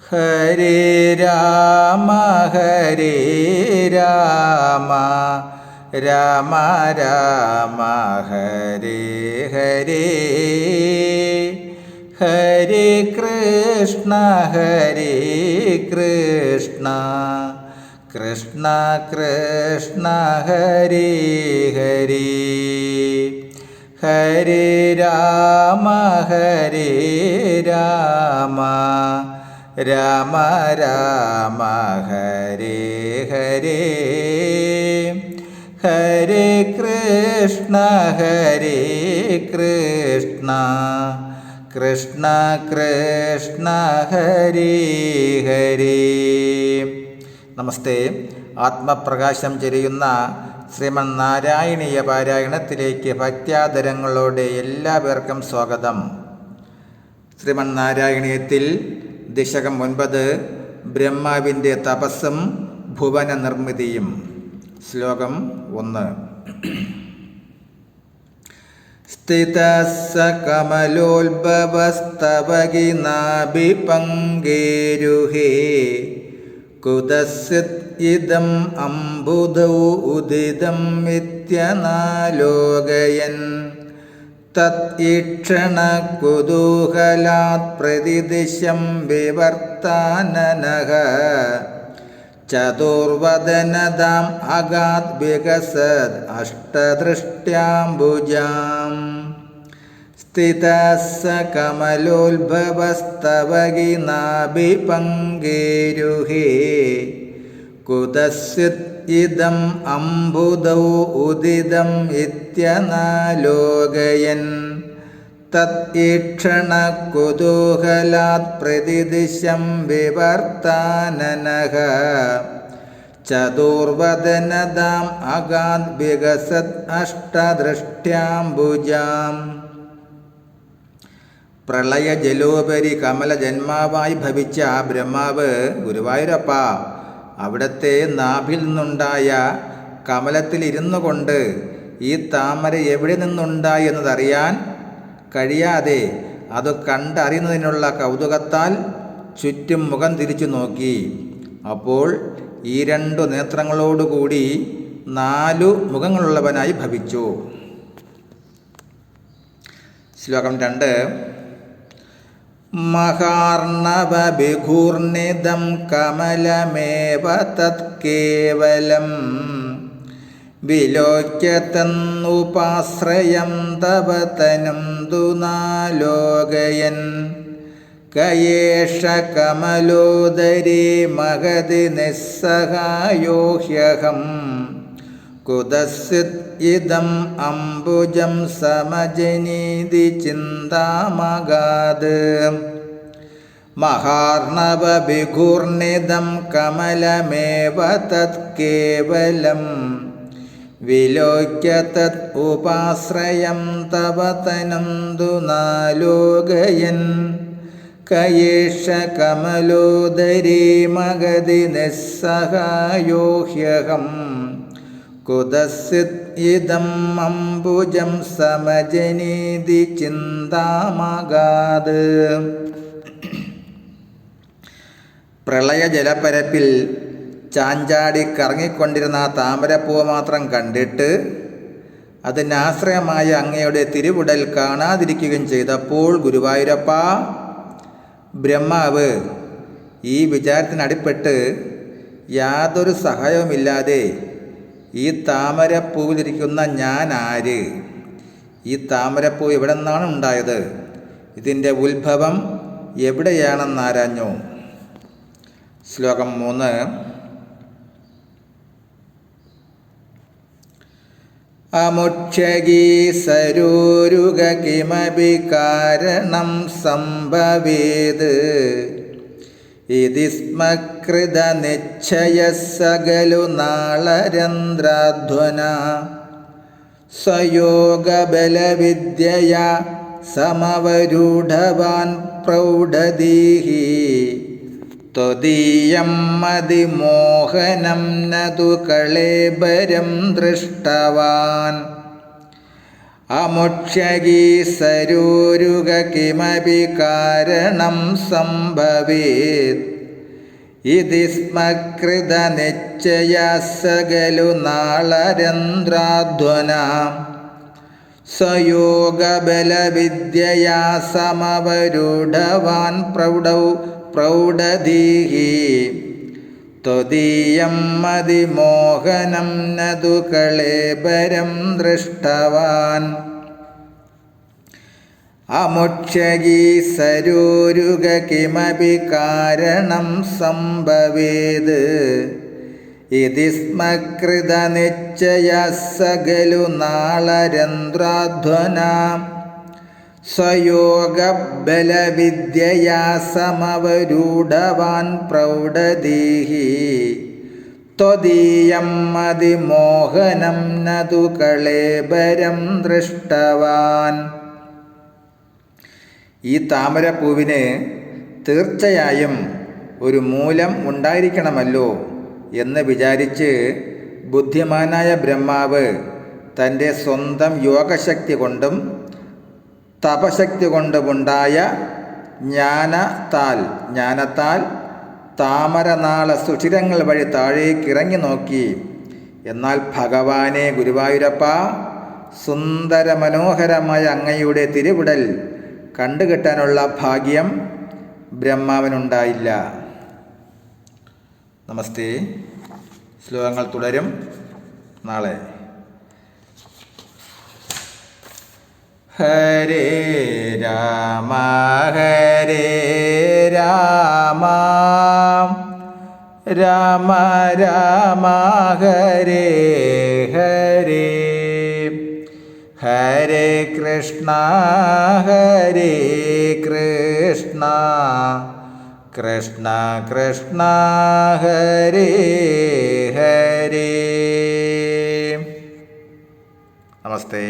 ഹരേ രാമ ഹരേ രാമ രാമ രാമ ഹരേ ഹരേ ഹരേ കൃഷ്ണ കൃഷ്ണ കൃഷ്ണ ഹരേ ഹരേ ഹരേ രാമ രാമ രാമ ഹരേ ഹരേ ഹരേ കൃഷ്ണ കൃഷ്ണ കൃഷ്ണ ഹരേ ഹരേ. നമസ്തേ. ആത്മപ്രകാശം ചൊരിയുന്ന ശ്രീമന്നാരായണീയ പാരായണത്തിലേക്ക് ഭക്ത്യാദരങ്ങളോടെ എല്ലാവർക്കും സ്വാഗതം. ശ്രീമന്നാരായണീയത്തിൽ ദശകം 9 ബ്രഹ്മാവിൻ്റെ തപസ്സും ഭുവന നിർമ്മിതിയും. ശ്ലോകം 1. സ്ഥിതസ്സ കമലോത്ഭവസ്തവകിനാഭിപങ്കേരുഹേ കുതസിത് ഇദം അംബുദൗ ഉദിതം ഇത്യനാലോകയൻ തത് ഈക്ഷണ കുതൂഹലാത് പ്രതിദിശം വിവർത്താനനഃ ചതുർവദനദാം അഗാത് വികസത് അഷ്ടദൃഷ്ട്യാംബുജാം. സ്ഥിതസ്സ കമലോത്ഭവസ്തവകിനാഭിപങ്കേരുഹേ കുതസിത് ഇദം അംബുദൗ ഉദിതം ഇത്യനാലോകയൻ തത് ഈക്ഷണ കുതൂഹലാത് പ്രതിദിശം വിവർത്താനനഃ ചതുർവദനദാം അഗാത് വികസത് അഷ്ടദൃഷ്ട്യാംബുജാം. പ്രളയജലോപരി കമലജന്മാവായി ഭവിച്ച ബ്രഹ്മാവ് ഗുരുവായൂരപ്പ അവിടുത്തെ നാഭിൽ നിന്നുണ്ടായ കമലത്തിലിരുന്നു കൊണ്ട് ഈ താമര എവിടെ നിന്നുണ്ടായി എന്നതറിയാൻ കഴിയാതെ അത് കണ്ടറിയുന്നതിനുള്ള കൗതുകത്താൽ ചുറ്റും മുഖം തിരിച്ചു നോക്കി. അപ്പോൾ ഈ 2 നേത്രങ്ങളോടുകൂടി 4 മുഖങ്ങളുള്ളവനായി ഭവിച്ചു. ശ്ലോകം 2. മഹാർണവഭിഘൂർണിതം കമലമേവ തത് കേവലം വിലോക്യ തന്നുപാശ്രയം തവ തനം ദുനാലോകയൻ കയേഷ കമലോദരീ മഹതി നിസ്സഹായോ ഹ്യഹം കുതസിത് ഇദം അംബുജം സമജനീതി ചിന്താമഗാത്. മഹാർണവഭിഘൂർണിതം കമലമേവ തത് കേവലം വിലോക്യ തത് ഉപാശ്രയം തവ തനം ദുനാലോകയൻ കയേഷ കമലോദരീ മഗതി നിസ്സഹായോ ഹ്യഹം കുതസിത് ഇദം അംബുജം സമജനീതി ചിന്താമഗാത്. പ്രളയജലപ്പരപ്പിൽ ചാഞ്ചാടി കറങ്ങിക്കൊണ്ടിരുന്ന ആ താമരപ്പൂവ് മാത്രം കണ്ടിട്ട് അതിനാശ്രയമായ അങ്ങയുടെ തിരുവുടൽ കാണാതിരിക്കുകയും ചെയ്തപ്പോൾ ഗുരുവായൂരപ്പ ബ്രഹ്മാവ് ഈ വിചാരത്തിനടിപ്പെട്ട് യാതൊരു സഹായവുമില്ലാതെ ഈ താമരപ്പൂവിലിരിക്കുന്ന ഞാൻ ആര്, ഈ താമരപ്പൂ എവിടെ നിന്നാണ് ഉണ്ടായത്, ഇതിൻ്റെ ഉത്ഭവം എവിടെയാണെന്നാരാഞ്ഞു. ശ്ലോകം 3. അമുക്ഷഗീ സരോരുഗ കിമപി കാരണം സംഭവേത് ഇതി സ്മകൃത നിശ്ചയ സകലു നാളരന്ധ്രാധ്വന സ്വയോഗബലവിദ്യയാ സമവരൂഢവാൻ പ്രൗഢദീഹി ത്വദീയം മതിമോഹനം നതു കളേബരം ദൃഷ്ടവാൻ. അമുക്ഷ്യഗീ സരോരുക കിമപി കാരണം സംഭവേത് ഇതി സ്മകൃത നിശ്ചയ സകലു നാളരന്ധ്രാധ്വനാം സ്വയോഗബലവിദ്യയാ സമവരൂഢവാൻ പ്രൗഢധീഹി ത്വദീയം മതിമോഹനം നതു കളേബരം ദൃഷ്ടവാൻ അമുക്ഷ്യഗീ സരോരുക കിമപി കാരണം സംഭവേത് ഇതി സ്മകൃത നിശ്ചയ സകലു നാളരന്ധ്രാധ്വനാം സ്വയോഗബലവിദ്യയാ സമവരൂഢവാൻ പ്രൗഢധീഹി ത്വദീയം മതിമോഹനം നതു കളേബരം ദൃഷ്ടവാൻ. ഈ താമരപ്പൂവിന് തീർച്ചയായും ഒരു മൂലം ഉണ്ടായിരിക്കണമല്ലോ എന്ന് വിചാരിച്ച് ബുദ്ധിമാനായ ബ്രഹ്മാവ് തൻ്റെ സ്വന്തം യോഗശക്തി കൊണ്ടും തപശക്തി കൊണ്ടുമുണ്ടായ ജ്ഞാനത്താൽ താമരനാള സുഷിരങ്ങൾ വഴി താഴേക്കിറങ്ങി നോക്കി. എന്നാൽ ഭഗവാനെ ഗുരുവായൂരപ്പ, സുന്ദര മനോഹരമായ അങ്ങയുടെ തിരുവിടൽ കണ്ടുകിട്ടാനുള്ള ഭാഗ്യം ബ്രഹ്മാവിനുണ്ടായില്ല. നമസ്തേ. ശ്ലോകങ്ങൾ തുടരും നാളെ. ഹരേ രാമ ഹരേ രാമ രാമ രാമ ഹരേ ഹരേ ഹരേ കൃഷ്ണ കൃഷ്ണ കൃഷ്ണ ഹരേ ഹരേ. നമസ്തേ.